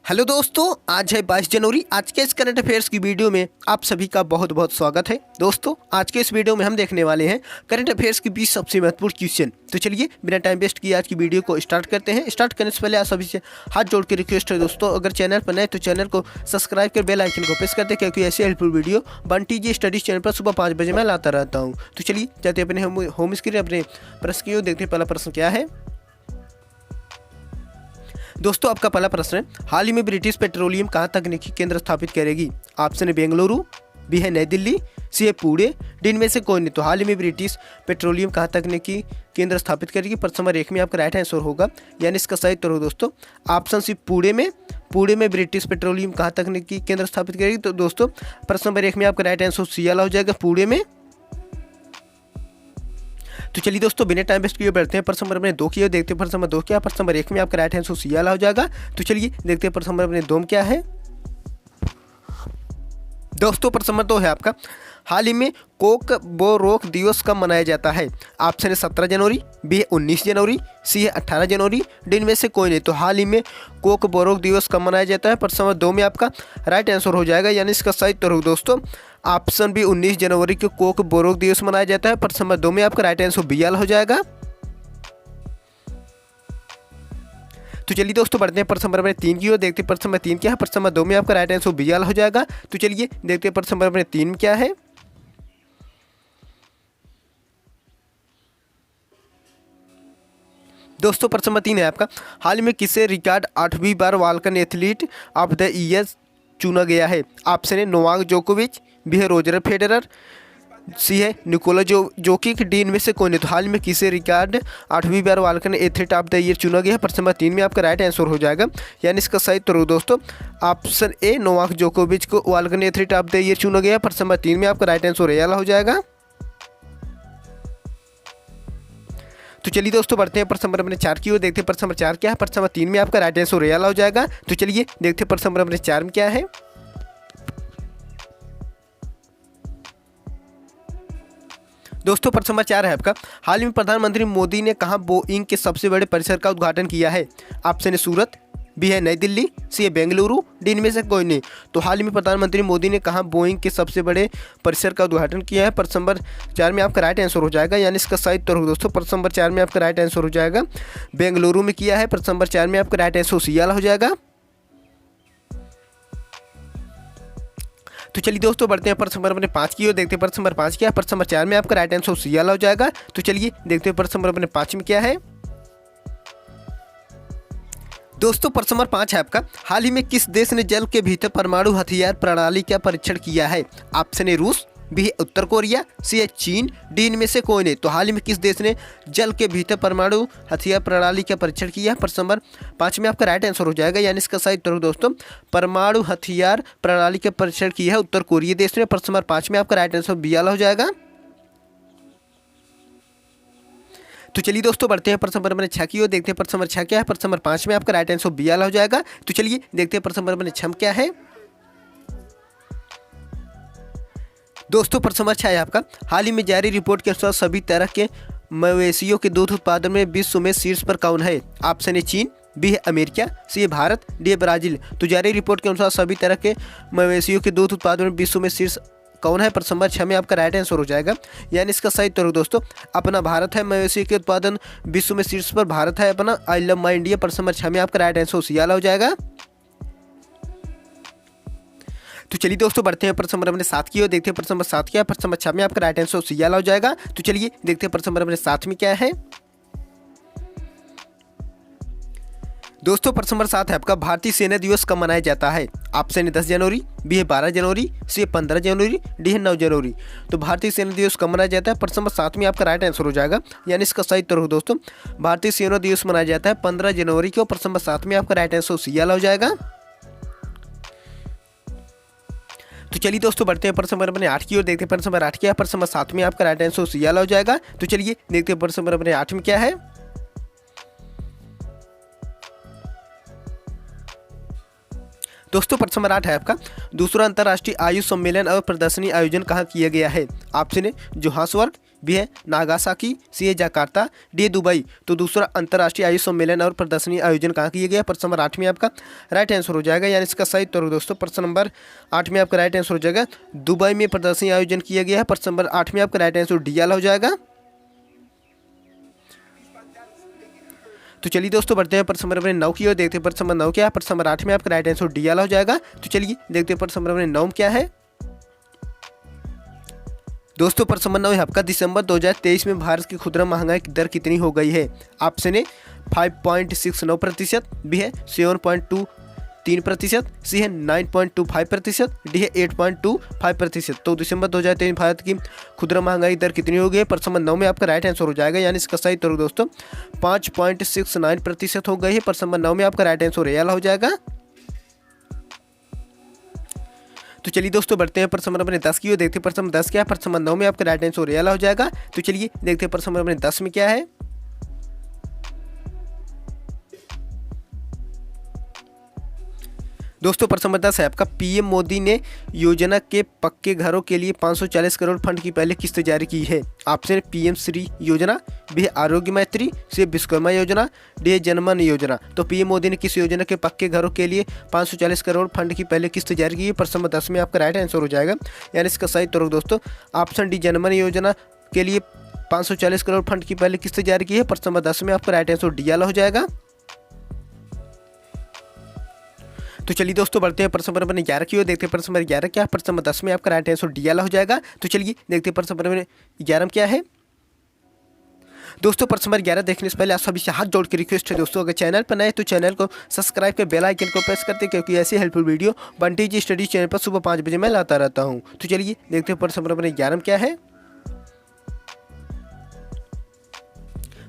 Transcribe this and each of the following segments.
Hello दोस्तों, आज है 22 जनवरी। आज के इस करंट अफेयर्स की वीडियो में आप सभी का बहुत बहुत स्वागत है। दोस्तों, आज के इस वीडियो में हम देखने वाले हैं करंट अफेयर्स की 20 सबसे महत्वपूर्ण क्वेश्चन। तो चलिए बिना टाइम वेस्ट किए आज की वीडियो को स्टार्ट करते हैं। स्टार्ट करने से पहले आप सभी से हाथ जोड़ के रिक्वेस्ट है दोस्तों, अगर चैनल पर नए तो चैनल को सब्सक्राइब कर बेल आइकन को प्रेस कर दे, क्योंकि ऐसी helpful video Bunty studies channel पर सुबह 5 बजे मैं लाता रहता हूँ। तो चलिए जाते अपने होम स्क्रीन अपने प्रश्न की ओर देखते हैं। पहला प्रश्न क्या है दोस्तों? आपका पहला प्रश्न है, हाल ही में ब्रिटिश पेट्रोलियम कहाँ तकनीकी केंद्र स्थापित करेगी? ऑप्शन है बेंगलुरु, बी है नई दिल्ली, सी है पुणे, डी इनमें से कोई नहीं। तो हाल ही में ब्रिटिश पेट्रोलियम कहाँ तकनीकी केंद्र स्थापित करेगी? प्रश्न नंबर 1 में आपका राइट आंसर होगा, यानी इसका सही उत्तर हो दोस्तों ऑप्शन सी पुणे में ब्रिटिश पेट्रोलियम कहाँ तकनीकी केंद्र स्थापित करेगी? तो दोस्तों प्रश्न नंबर 1 में आपका राइट आंसर सी वाला हो जाएगा, पुणे में। तो चलिए दोस्तों बिना टाइम वेस्ट किए बढ़ते हैं प्रश्न नंबर 2 की ओर देखते हैं। प्रश्न नंबर 2 क्या? प्रश्न नंबर 1 में आपका राइट आंसर सी वाला हो जाएगा। तो चलिए देखते हैं प्रश्न नंबर 2 क्या है दोस्तों। प्रश्न नंबर 2 है आपका, हाल ही में कोक बोरोक दिवस कब मनाया जाता है? ऑप्शन है 17 जनवरी, बी है 19 जनवरी, सी है 18 जनवरी, डी इनमें से कोई नहीं। तो हाल ही में कोक बोरोक दिवस कब मनाया जाता है? प्रश्न नंबर 2 में आपका राइट आंसर हो जाएगा, यानी इसका सही उत्तर हो दोस्तों ऑप्शन बी 19 जनवरी को कोक बोरोक दिवस मनाया जाता है। प्रश्न नंबर 2 में आपका राइट आंसर बी वाला हो जाएगा। तो चलिए दोस्तों बढ़ते हैं प्रश्न नंबर 3 की ओर देखते हैं। प्रश्न नंबर 3 क्या है? प्रश्न नंबर 2 में आपका राइट आंसर बी वाला हो जाएगा। तो चलिए देखते हैं प्रश्न नंबर 3 में क्या है दोस्तों। प्रश्न नंबर 3 है आपका, हाल में किसे रिकॉर्ड 8वीं बार Balkan athlete of the year चुना गया है? ऑप्शन है नोवाक जोकोविच, बी है रोजर फेडरर, सी है निकोला जोकिक, डी इनमें से कोई नहीं। तो हाल में किसे रिकॉर्ड 8वीं बार Balkan athlete of the year चुना गया है? प्रश्न नंबर 3 में आपका राइट आंसर हो जाएगा, यानी इसका सही उत्तर हो दोस्तों ऑप्शन ए नोवाक जोकोविच को वाल्कन एथलीट ऑफ द ईयर चुना गया। प्रश्न नंबर 3 में आपका राइट आंसर ए वाला हो जाएगा। तो चलिए दोस्तों बढ़ते हैं प्रश्न नंबर 4 की ओर देखते हैं। प्रश्न नंबर 4 क्या है? प्रश्न नंबर 3 में आपका राइट आंसर ए वाला हो जाएगा। तो चलिए देखते हैं प्रश्न नंबर 4 में क्या है दोस्तों। प्रश्न नंबर 4 है आपका, हाल ही में प्रधानमंत्री मोदी ने कहाँ बोइंग के सबसे बड़े परिसर का उद्घाटन किया है? ऑप्शन है सूरत, बी है नई दिल्ली, सी है बेंगलुरु, डी इनमें से कोई नहीं। तो हाल ही में प्रधानमंत्री मोदी ने कहाँ बोइंग के सबसे बड़े परिसर का उद्घाटन किया है? प्रश्न नंबर 4 में आपका राइट आंसर हो जाएगा, यानी इसका सही उत्तर हो दोस्तों प्रश्न नंबर 4 में आपका राइट आंसर हो जाएगा बेंगलुरु में किया है। प्रश्न नंबर 4 में आपका राइट आंसर सी वाला हो जाएगा। तो चलिए दोस्तों बढ़ते हैं प्रश्न नंबर 5 की ओर देखते हैं। प्रश्न नंबर 5 क्या है? प्रश्न नंबर 4 में आपका राइट आंसर सी वाला हो जाएगा। तो चलिए देखते हैं प्रश्न नंबर 5 में क्या है दोस्तों। प्रश्न नंबर 5 है आपका, हाल ही में किस देश ने जल के भीतर परमाणु हथियार प्रणाली का परीक्षण किया है? ऑप्शन है रूस, बी है उत्तर कोरिया, सी है चीन, डी इनमें से कोई नहीं। तो हाल ही में किस देश ने जल के भीतर परमाणु हथियार प्रणाली का परीक्षण किया? प्रश्न नंबर 5 में आपका राइट आंसर हो जाएगा, यानी इसका सही उत्तर दोस्तों परमाणु हथियार प्रणाली का परीक्षण किया है उत्तर कोरिया देश ने। प्रश्न नंबर 5 में आपका राइट आंसर बी वाला हो जाएगा। तो चलिए दोस्तों बढ़ते हैं प्रश्न नंबर 6 की ओर देखते हैं। प्रश्न नंबर 6 क्या है? प्रश्न नंबर 5 में आपका राइट आंसर बी वाला हो जाएगा। तो चलिए देखते हैं प्रश्न नंबर 6 क्या है दोस्तों। प्रश्न नंबर 6 है आपका, हाल ही में जारी रिपोर्ट के अनुसार सभी तरह के मवेशियों के दूध उत्पादन में विश्व में शीर्ष पर कौन है? ऑप्शन है चीन, बी है अमेरिका, सी है भारत, डी है ब्राजील। तो जारी रिपोर्ट के अनुसार सभी तरह के मवेशियों के दूध उत्पादन में विश्व में शीर्ष कौन है? प्रश्न नंबर 6 में आपका राइट आंसर हो जाएगा, यानी इसका सही उत्तर दोस्तों अपना भारत है। मवेशी के उत्पादन विश्व में शीर्ष पर भारत है अपना। I love my India. प्रश्न नंबर 6 में आपका राइट आंसर सी वाला हो जाएगा। तो चलिए दोस्तों बढ़ते हैं प्रश्न नंबर 7 की ओर देखते हैं। प्रश्न नंबर 7 क्या है? प्रश्न नंबर 6 में आपका राइट आंसर सी वाला हो जाएगा। तो चलिए देखते हैं प्रश्न नंबर 7 में क्या है दोस्तों। प्रश्न नंबर 7 है आपका, भारतीय सेना दिवस कब मनाया जाता है? ऑप्शन है 10 जनवरी, बी है 12 जनवरी, सी है 15 जनवरी, डी है 9 जनवरी। तो भारतीय सेना दिवस कब मनाया जाता है? प्रश्न नंबर 7 में आपका राइट आंसर हो जाएगा, यानी इसका सही उत्तर हो दोस्तों भारतीय सेना दिवस मनाया जाता है 15 जनवरी को। प्रश्न नंबर 7 में आपका राइट आंसर सी वाला हो जाएगा। तो चलिए दोस्तों बढ़ते हैं प्रश्न नंबर 8 की ओर देखते हैं। प्रश्न नंबर 8 क्या है? प्रश्न नंबर 7 में आपका राइट आंसर सी वाला हो जाएगा। तो चलिए देखते हैं प्रश्न नंबर 8 में क्या है दोस्तों। प्रश्न नंबर 8 है आपका, दूसरा अंतर्राष्ट्रीय आयुष सम्मेलन और प्रदर्शनी आयोजन कहाँ किया गया है? ऑप्शन है जोहान्सबर्ग, बी है नागासाकी, सी है जकार्ता, डी है दुबई। तो दूसरा अंतर्राष्ट्रीय आयुष सम्मेलन और प्रदर्शनी आयोजन कहाँ किया गया? प्रश्न नंबर 8 में आपका राइट आंसर हो जाएगा, यानी इसका सही उत्तर दोस्तों प्रश्न नंबर 8 में आपका राइट आंसर हो जाएगा, दुबई में प्रदर्शनी आयोजन किया गया है। प्रश्न नंबर 8 में आपका राइट आंसर डी वाला हो जाएगा। तो चलिए दोस्तों बढ़ते हैं प्रश्न नंबर 9 की ओर, देखते हैं प्रश्न नंबर 9 क्या है। प्रश्न नंबर 8 में आपका राइट आंसर डी वाला हो जाएगा। तो चलिए देखते हैं प्रश्न नंबर 9 क्या है। दोस्तों प्रश्न नंबर 9 है आपका, दिसंबर 2023 में भारत की खुदरा महंगाई की दर कितनी हो गई है? ऑप्शन ए 5.69%, बी है 7.23%, सी है 9.25%, डी है 8.25%। तो दिसंबर 2023 भारत की खुदरा महंगाई दर कितनी हो गई है? प्रश्न नंबर 9 में आपका राइट आंसर हो जाएगा, यानी इसका सही उत्तर दोस्तों 5.69% हो गई है। प्रश्न नंबर 9 में आपका राइट आंसर रियल हो जाएगा। तो चलिए दोस्तों बढ़ते हैं प्रश्न नंबर 10 की ओर, देखते हैं प्रश्न नंबर 10 क्या है। प्रश्न नंबर 9 में आपका राइट आंसर रियल हो जाएगा। तो चलिए देखते हैं प्रश्न नंबर 10 में क्या है। दोस्तों प्रश्न नंबर 10 है आपका, पीएम मोदी ने योजना के पक्के घरों के लिए 540 करोड़ फंड की पहले किस्त जारी की है। ऑप्शन पीएम श्री योजना, बी है आरोग्य मैत्री, सी विश्वकर्मा योजना, डी है जनमन योजना। तो पीएम मोदी ने किस योजना के पक्के घरों के लिए 540 करोड़ फंड की पहले किस्त जारी की है? प्रश्न नंबर 10 में आपका राइट आंसर हो जाएगा, यानी इसका सही उत्तर दोस्तों ऑप्शन डी जनमन योजना के लिए 540 करोड़ फंड की पहले किस्त जारी की है। प्रश्न नंबर 10 में आपका राइट आंसर डी वाला हो जाएगा। तो चलिए दोस्तों बढ़ते हैं प्रश्न नंबर 11 की ओर, देखते हैं प्रश्न नंबर 11 क्या है। प्रश्न नंबर 10 में आपका राइट आंसर डी वाला हो जाएगा। तो चलिए देखते हैं प्रश्न नंबर 11 क्या है। दोस्तों प्रश्न नंबर 11 देखने से पहले आप सभी से हाथ जोड़ के रिक्वेस्ट है दोस्तों, अगर चैनल पर नए तो चैनल को सब्सक्राइब कर बेल आइकन को प्रेस करते, क्योंकि ऐसी हेल्पफुल वीडियो बंटी जी स्टडी चैनल पर सुबह 5 बजे मैं लाता रहता हूँ। तो चलिए देखते हैं प्रश्न नंबर 11 क्या है।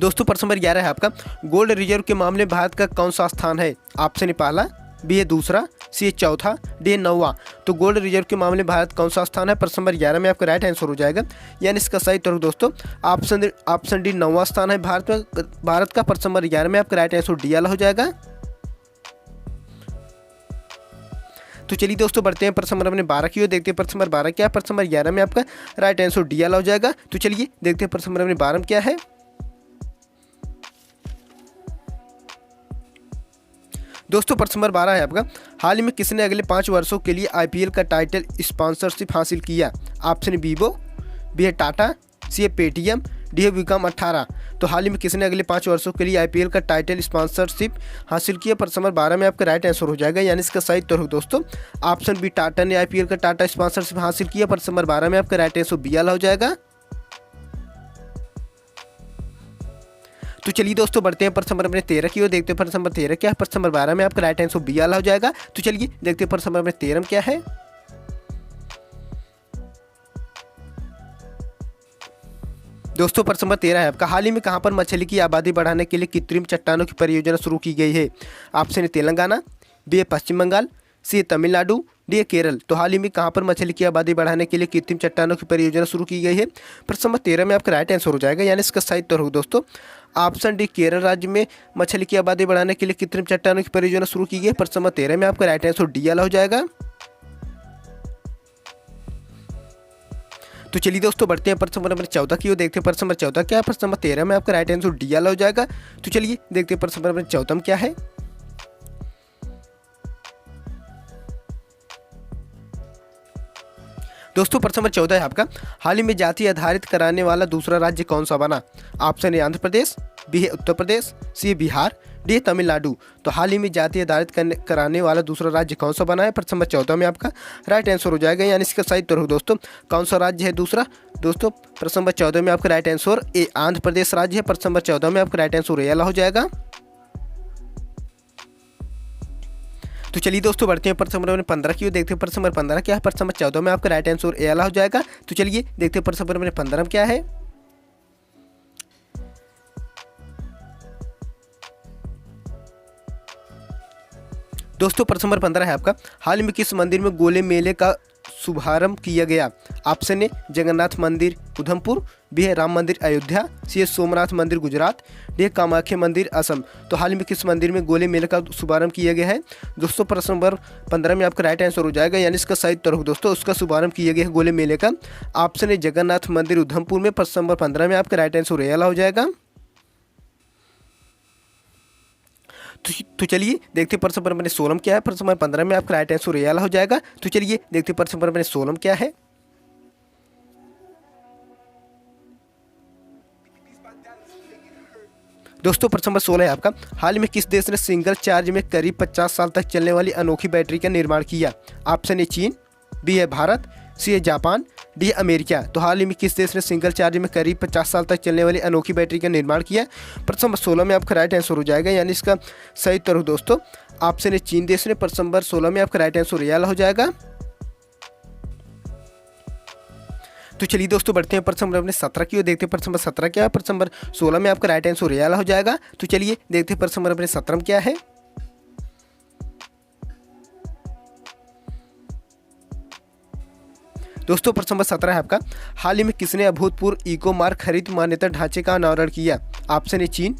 दोस्तों प्रश्न नंबर 11 है आपका, गोल्ड रिजर्व के मामले में भारत का कौन सा स्थान है? ऑप्शन ए पहला, बी है दूसरा, सी है चौथा, डी है 9वां। तो गोल्ड रिजर्व के मामले में भारत कौन सा स्थान है? प्रश्न नंबर 11 में आपका राइट आंसर हो जाएगा, यानी इसका सही उत्तर दोस्तों ऑप्शन डी 9वां स्थान है भारत का। प्रश्न नंबर 11 में आपका राइट आंसर डी वाला हो जाएगा। तो चलिए दोस्तों बढ़ते हैं प्रश्न नंबर 12 की ओर, देखते हैं प्रश्न नंबर 12 क्या है। प्रश्न नंबर 11 में आपका राइट आंसर डी वाला हो जाएगा। तो चलिए देखते हैं प्रश्न नंबर 12 में क्या है। दोस्तों प्रश्न नंबर 12 है आपका, हाल ही में किसने अगले 5 वर्षों के लिए आईपीएल का टाइटल स्पॉन्सरशिप हासिल किया? ऑप्शन वीवो, बी है टाटा, सी है पेटीएम, डी है विक्रम 18। तो हाल ही में किसने अगले 5 वर्षों के लिए आईपीएल का टाइटल स्पॉन्सरशिप हासिल किया? प्रश्न नंबर 12 में आपका राइट आंसर हो जाएगा, यानी इसका सही उत्तर हो दोस्तों ऑप्शन बी टाटा ने आईपीएल का टाटा स्पॉन्सरशिप हासिल किया। प्रश्न नंबर 12 में आपका राइट आंसर बी वाला हो जाएगा। तो चलिए दोस्तों बढ़ते हैं प्रश्न नंबर 13 की ओर, देखते हैं प्रश्न नंबर 13 क्या है। प्रश्न नंबर 12 में आपका राइट आंसर बी वाला हो जाएगा। तो चलिए देखते हैं प्रश्न नंबर 13 क्या है। दोस्तों प्रश्न नंबर 13 है आपका, हाल ही में कहां पर मछली की आबादी बढ़ाने के लिए कृत्रिम चट्टानों की परियोजना शुरू की गई है? ऑप्शन ए तेलंगाना, बी है पश्चिम बंगाल, सी है तमिलनाडु, डी है केरल। तो हाल ही में कहां पर मछली की आबादी बढ़ाने के लिए कृत्रिम चट्टानों की परियोजना शुरू की गई है? प्रश्न नंबर 13 में आपका राइट आंसर हो जाएगा, यानी इसका सही उत्तर हो दोस्तों ऑप्शन डी केरल राज्य में मछली की आबादी बढ़ाने के लिए कृत्रिम चट्टानों की परियोजना शुरू की गई है। प्रश्न नंबर 13 में आपका राइट आंसर डी वाला हो जाएगा। तो चलिए दोस्तों बढ़ते हैं प्रश्न नंबर 14 की ओर, देखते हैं प्रश्न नंबर 14 क्या है। प्रश्न नंबर 13 में आपका राइट आंसर डी वाला हो जाएगा। तो चलिए देखते हैं प्रश्न नंबर 14 में क्या है। दोस्तों प्रश्न नंबर 14 है आपका, हाल ही में जाति आधारित कराने वाला दूसरा राज्य कौन सा बना? Option A Andhra Pradesh, B है उत्तर प्रदेश, सी है बिहार, डी है तमिलनाडु। तो हाल ही में जाति आधारित कराने वाला दूसरा राज्य कौन सा बना है? प्रश्न नंबर 14 में आपका राइट आंसर हो जाएगा, यानी इसका सही उत्तर हो दोस्तों कौन सा राज्य है दूसरा? दोस्तों प्रश्न नंबर 14 में आपका राइट आंसर ए आंध्र प्रदेश राज्य है। प्रश्न नंबर 14 में आपका राइट आंसर ए वाला हो जाएगा। तो चलिए दोस्तों बढ़ते हैं प्रश्न नंबर 15 की ओर, देखते हैं प्रश्न नंबर 15 क्या है। प्रश्न नंबर 14 में आपका राइट आंसर ए वाला हो जाएगा। तो चलिए देखते हैं प्रश्न नंबर 15 क्या है। दोस्तों प्रश्न नंबर 15 है आपका, हाल ही में किस मंदिर में गोले मेले का शुभारंभ किया गया? ऑप्शन ए जगन्नाथ मंदिर उधमपुर, बी है राम मंदिर अयोध्या, सी है सोमनाथ मंदिर गुजरात, डी है कामाख्या मंदिर असम। तो हाल ही में किस मंदिर में गोले मेले का शुभारंभ किया गया है? दोस्तों प्रश्न नंबर 15 में आपका राइट आंसर हो जाएगा, यानी इसका सही उत्तर हो दोस्तों, उसका शुभारंभ किया गया है गोले मेले का। ऑप्शन है जगन्नाथ मंदिर उधमपुर में। प्रश्न नंबर 15 में आपका राइट आंसर रेला हो जाएगा। तो चलिए देखते प्रश्न नंबर 16 क्या है। प्रश्न नंबर 15 में आपका राइट आंसर रेला हो जाएगा। तो चलिए देखते प्रश्न नंबर 16 क्या है। दोस्तों प्रश्न नंबर 16 है आपका, हाल में किस देश ने सिंगल चार्ज में करीब 50 साल तक चलने वाली अनोखी बैटरी का निर्माण किया? ऑप्शन ए चीन, बी है भारत, सी है जापान, डी है अमेरिका। तो हाल ही में किस देश ने सिंगल चार्ज में करीब 50 साल तक चलने वाली अनोखी बैटरी का निर्माण किया? प्रश्न नंबर 16 में आपका राइट आंसर हो जाएगा, यानी इसका सही उत्तर हो दोस्तों ऑप्शन ए चीन देश ने। प्रश्न नंबर 16 में आपका राइट आंसर रियल हो जाएगा। तो चलिए दोस्तों बढ़ते हैं प्रश्न नंबर अपने 17 की ओर, देखते हैं प्रश्न नंबर 17 क्या है। प्रश्न नंबर 16 में आपका राइट आंसर रियल हो जाएगा। तो चलिए देखते हैं प्रश्न नंबर अपने 17 में क्या है। दोस्तों प्रश्न नंबर 17 है आपका, हाल ही में किसने अभूतपूर्व इको मार्क हरित मान्यता ढांचे का अनावरण किया? ऑप्शन ए चीन,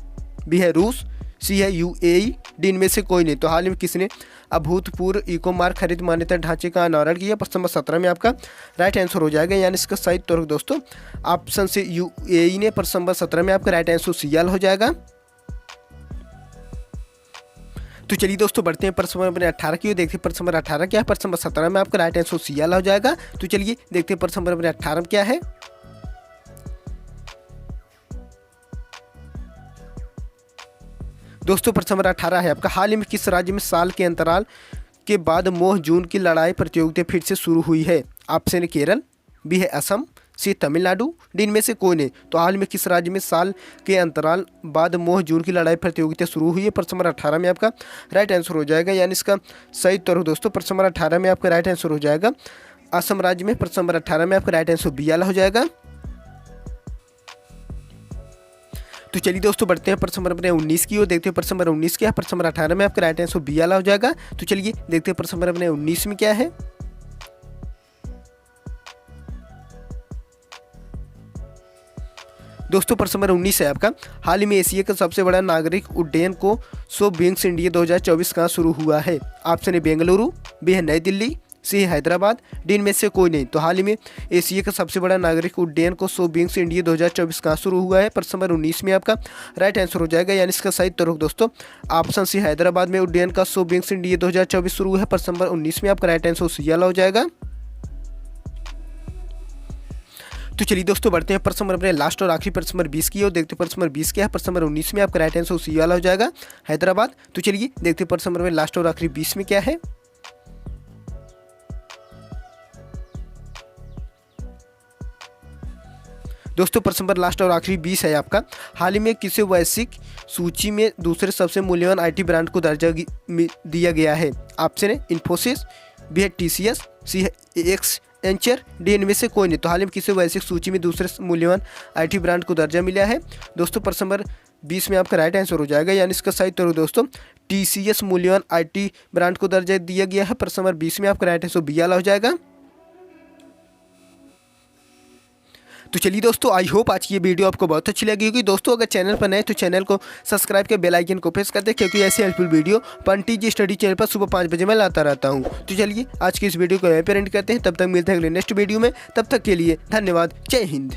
बी है रूस, सी है यूएई, डी इनमें से कोई नहीं। तो हाल ही में किसने अभूतपूर्व इको मार्क हरित मान्यता ढांचे का अनावरण किया? प्रश्न नंबर 17 में आपका राइट आंसर हो जाएगा, यानी इसका सही उत्तर दोस्तों ऑप्शन से यूएई ने। प्रश्न नंबर 17 में आपका राइट आंसर सीएल हो जाएगा। तो चलिए दोस्तों बढ़ते हैं प्रश्न नंबर 18 की ओर, देखते हैं प्रश्न नंबर 18 क्या है। प्रश्न नंबर 17 में आपका राइट आंसर सीएल हो जाएगा। तो चलिए देखते हैं प्रश्न नंबर 18 क्या है। दोस्तों प्रश्न नंबर 18 है आपका, हाल ही में किस राज्य में साल के अंतराल के बाद मोह जून की लड़ाई प्रतियोगिता फिर से शुरू हुई है? ऑप्शन ए केरल, बी है असम, सी तमिलनाडु, डी इनमें से कोई नहीं। तो हाल में किस राज्य में साल के अंतराल बाद मोह जून की लड़ाई प्रतियोगिता शुरू हुई है? प्रश्न नंबर 18 में आपका राइट आंसर हो जाएगा, यानी इसका सही उत्तर हो दोस्तों प्रश्न नंबर 18 में आपका राइट आंसर हो जाएगा असम राज्य में। प्रश्न नंबर 18 में आपका राइट आंसर बी हो जाएगा। तो चलिए दोस्तों बढ़ते हैं प्रश्न नंबर 19 की ओर, देखते हैं प्रश्न नंबर 19 क्या है। प्रश्न नंबर 18 में आपका राइट आंसर बी हो जाएगा। तो चलिए देखते हैं प्रश्न नंबर 19 में क्या है। दोस्तों प्रश्न नंबर 19 है आपका, हाल ही में एशिया का सबसे बड़ा नागरिक उड्डयन को सो विंग्स इंडिया 2024 कहाँ शुरू हुआ है? ऑप्शन ए बेंगलुरु, बी है नई दिल्ली, सी है हैदराबाद, डी इनमें से कोई नहीं। तो हाल ही में एशिया का सबसे बड़ा नागरिक उड्डयन को सो विंग्स इंडिया 2024 कहाँ शुरू हुआ है? प्रश्न नंबर 19 में आपका राइट आंसर हो जाएगा, यानी इसका सही उत्तर दोस्तों ऑप्शन सी हैदराबाद में उड्डयन का सो विंग्स इंडिया 2024 शुरू है। प्रश्न नंबर 19 में आपका राइट आंसर सीएल हो जाएगा। तो चलिए दोस्तों बढ़ते हैं प्रश्न नंबर लास्ट और आखिरी प्रश्न नंबर 20 की ओर, देखते हैं प्रश्न नंबर 20 क्या है। प्रश्न नंबर 19 में आपका राइट आंसर सीएल हो जाएगा हैदराबाद। तो चलिए देखते हैं प्रश्न नंबर लास्ट और आखिरी 20 में क्या है। दोस्तों प्रश्न नंबर लास्ट और आखिरी 20 है आपका, हाल ही में किसी वैश्विक सूची में दूसरे सबसे मूल्यवान आईटी ब्रांड को दर्जा दिया गया है? ऑप्शन है इन्फोसिस, बी है टीसीएस, सी है एक्सेंचर, डी इनमें से कोई नहीं। तो हाल ही में किसी वैश्विक सूची में दूसरे मूल्यवान आईटी ब्रांड को दर्जा मिला है? दोस्तों प्रश्न नंबर 20 में आपका राइट आंसर हो जाएगा, यानी इसका सही उत्तर दोस्तों टीसीएस मूल्यवान आईटी ब्रांड को दर्जा दिया गया है। प्रश्न नंबर 20 में आपका राइट आंसर बी हो जाएगा। तो चलिए दोस्तों आई होप आज की ये वीडियो आपको बहुत अच्छी लगी होगी। दोस्तों अगर चैनल पर नए तो चैनल को सब्सक्राइब कर बेल आइकन को प्रेस कर दें, क्योंकि ऐसी हेल्पफुल वीडियो पंटी स्टडी चैनल पर सुबह 5 बजे मैं लाता रहता हूँ। तो चलिए आज की इस वीडियो को यहीं पर एंड करते हैं, तब तक मिलते हैं अगले नेक्स्ट वीडियो में। तब तक के लिए धन्यवाद, जय हिंद।